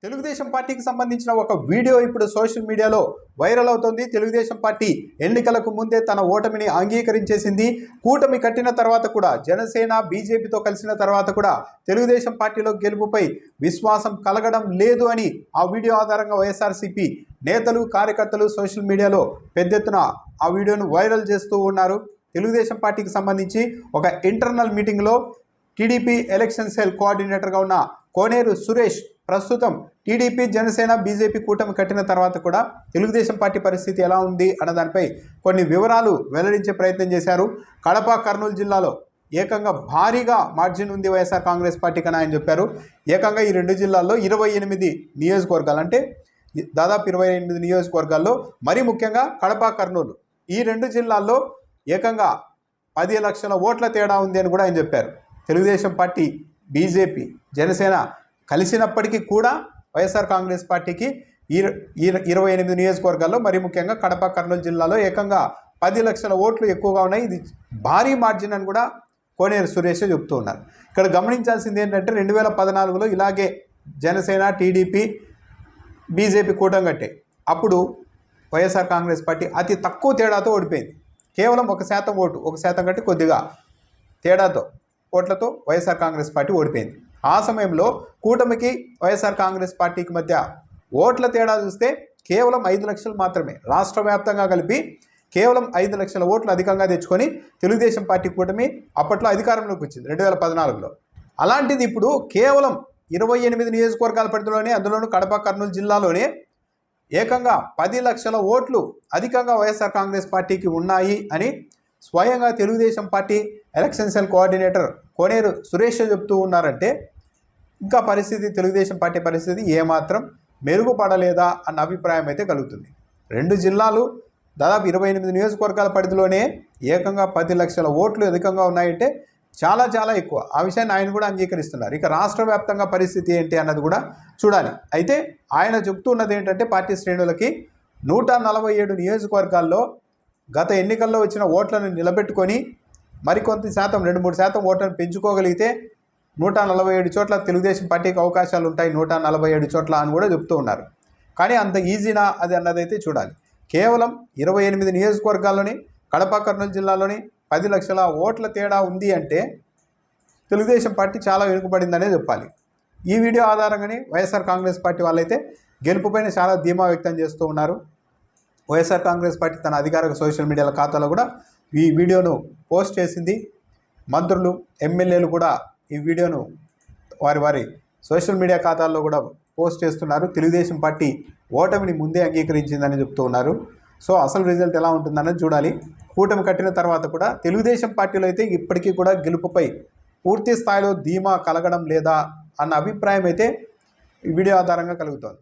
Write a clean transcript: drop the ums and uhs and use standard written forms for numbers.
తెలుగుదేశం పార్టీకి సంబంధించిన ఒక వీడియో ఇప్పుడు సోషల్ మీడియాలో వైరల్ అవుతోంది. తెలుగుదేశం పార్టీ ఎన్నికలకు ముందే తన ఓటమిని అంగీకరించేసింది. కూటమి కట్టిన తర్వాత కూడా జనసేన బీజేపీతో కలిసిన తర్వాత కూడా తెలుగుదేశం పార్టీలో గెలుపుపై విశ్వాసం కలగడం లేదు అని ఆ వీడియో ఆధారంగా వైఎస్ఆర్సీపీ నేతలు కార్యకర్తలు సోషల్ మీడియాలో పెద్ద ఎత్తున ఆ వీడియోను వైరల్ చేస్తూ ఉన్నారు. తెలుగుదేశం పార్టీకి సంబంధించి ఒక ఇంటర్నల్ మీటింగ్లో టీడీపీ ఎలక్షన్ సెల్ కోఆర్డినేటర్గా ఉన్న కోనేరు సురేష్ ప్రస్తుతం టీడీపీ జనసేన బీజేపీ కూటమి కట్టిన తర్వాత కూడా తెలుగుదేశం పార్టీ పరిస్థితి ఎలా ఉంది అన్న దానిపై కొన్ని వివరాలు వెల్లడించే ప్రయత్నం చేశారు. కడప కర్నూలు జిల్లాలో ఏకంగా భారీగా మార్జిన్ ఉంది వైఎస్ఆర్ కాంగ్రెస్ పార్టీకి అని ఆయన చెప్పారు. ఏకంగా ఈ రెండు జిల్లాల్లో 28 నియోజకవర్గాలు అంటే దాదాపు 28 నియోజకవర్గాల్లో మరీ ముఖ్యంగా కడప కర్నూలు ఈ రెండు జిల్లాల్లో ఏకంగా 10 లక్షల ఓట్ల తేడా ఉంది అని కూడా ఆయన చెప్పారు. తెలుగుదేశం పార్టీ బీజేపీ జనసేన కలిసినప్పటికీ కూడా వైఎస్ఆర్ కాంగ్రెస్ పార్టీకి 28 నియోజకవర్గాల్లో మరి ముఖ్యంగా కడప కర్నూలు జిల్లాలో ఏకంగా 10 లక్షల ఓట్లు ఎక్కువగా ఉన్నాయి. ఇది భారీ మార్జిన్ అని కూడా కోనేరు సురేష్ చెబుతూ ఉన్నారు. ఇక్కడ గమనించాల్సింది ఏంటంటే 2014లో ఇలాగే జనసేన టీడీపీ బీజేపీ కూటమి కట్టాయి. అప్పుడు వైఎస్ఆర్ కాంగ్రెస్ పార్టీ అతి తక్కువ తేడాతో ఓడిపోయింది. కేవలం 1% ఓటు 1% కంటే కొద్దిగా తేడాతో ఓట్లతో వైఎస్ఆర్ కాంగ్రెస్ పార్టీ ఓడిపోయింది. ఆ సమయంలో కూటమికి వైఎస్ఆర్ కాంగ్రెస్ పార్టీకి మధ్య ఓట్ల తేడా చూస్తే కేవలం 5 లక్షలు మాత్రమే. రాష్ట్ర వ్యాప్తంగా కలిపి కేవలం 5 లక్షల ఓట్లు అధికంగా తెచ్చుకొని తెలుగుదేశం పార్టీ కూటమి అప్పట్లో అధికారంలోకి వచ్చింది 2014లో. అలాంటిది ఇప్పుడు కేవలం 28 నియోజకవర్గాల పరిధిలోనే, అందులోనూ కడప కర్నూలు జిల్లాలోనే ఏకంగా 10 లక్షల ఓట్లు అధికంగా వైఎస్ఆర్ కాంగ్రెస్ పార్టీకి ఉన్నాయి అని స్వయంగా Telugu Desam party election cell coordinator Koneru Suresh చెప్తూ ఉన్నారంటే ఇంకా పరిస్థితి తెలుగుదేశం పార్టీ పరిస్థితి ఏమాత్రం మెరుగుపడలేదా అన్న అభిప్రాయం అయితే కలుగుతుంది. రెండు జిల్లాలు దాదాపు 28 నియోజకవర్గాల పరిధిలోనే ఏకంగా 10 లక్షల ఓట్లు అధికంగా ఉన్నాయంటే చాలా చాలా ఎక్కువ. ఆ విషయాన్ని ఆయన కూడా అంగీకరిస్తున్నారు. ఇక రాష్ట్ర వ్యాప్తంగా పరిస్థితి ఏంటి అన్నది కూడా చూడాలి. అయితే ఆయన చెప్తున్నది ఏంటంటే పార్టీ శ్రేణులకి 147 నియోజకవర్గాల్లో గత ఎన్నికల్లో వచ్చిన ఓట్లను నిలబెట్టుకొని మరికొంత శాతం 2-3% ఓట్లను పెంచుకోగలిగితే 147 చోట్ల తెలుగుదేశం పార్టీకి అవకాశాలు ఉంటాయి, 147 చోట్ల అని కూడా చెప్తూ ఉన్నారు. కానీ అంత ఈజీనా అది అన్నదైతే చూడాలి. కేవలం 28 నియోజకవర్గాల్లోని కడప కర్నూలు జిల్లాలోని 10 లక్షల ఓట్ల తేడా ఉంది అంటే తెలుగుదేశం పార్టీ చాలా వెనుకబడిందనే చెప్పాలి. ఈ వీడియో ఆధారంగానే వైఎస్ఆర్ కాంగ్రెస్ పార్టీ వాళ్ళైతే గెలుపుపైన చాలా ధీమా వ్యక్తం చేస్తూ ఉన్నారు. వైఎస్ఆర్ కాంగ్రెస్ పార్టీ తన అధికారిక సోషల్ మీడియాల ఖాతాలో కూడా ఈ వీడియోను పోస్ట్ చేసింది. మంత్రులు ఎమ్మెల్యేలు కూడా ఈ వీడియోను వారి సోషల్ మీడియా ఖాతాల్లో కూడా పోస్ట్ చేస్తున్నారు. తెలుగుదేశం పార్టీ ఓటమిని ముందే అంగీకరించిందని చెప్తూ ఉన్నారు. సో అసలు రిజల్ట్ ఎలా ఉంటుందన్నది చూడాలి. కూటమి కట్టిన తర్వాత కూడా తెలుగుదేశం పార్టీలో అయితే ఇప్పటికీ కూడా గెలుపుపై పూర్తి స్థాయిలో ధీమా కలగడం లేదా అన్న అభిప్రాయం అయితే ఈ వీడియో ఆధారంగా కలుగుతోంది.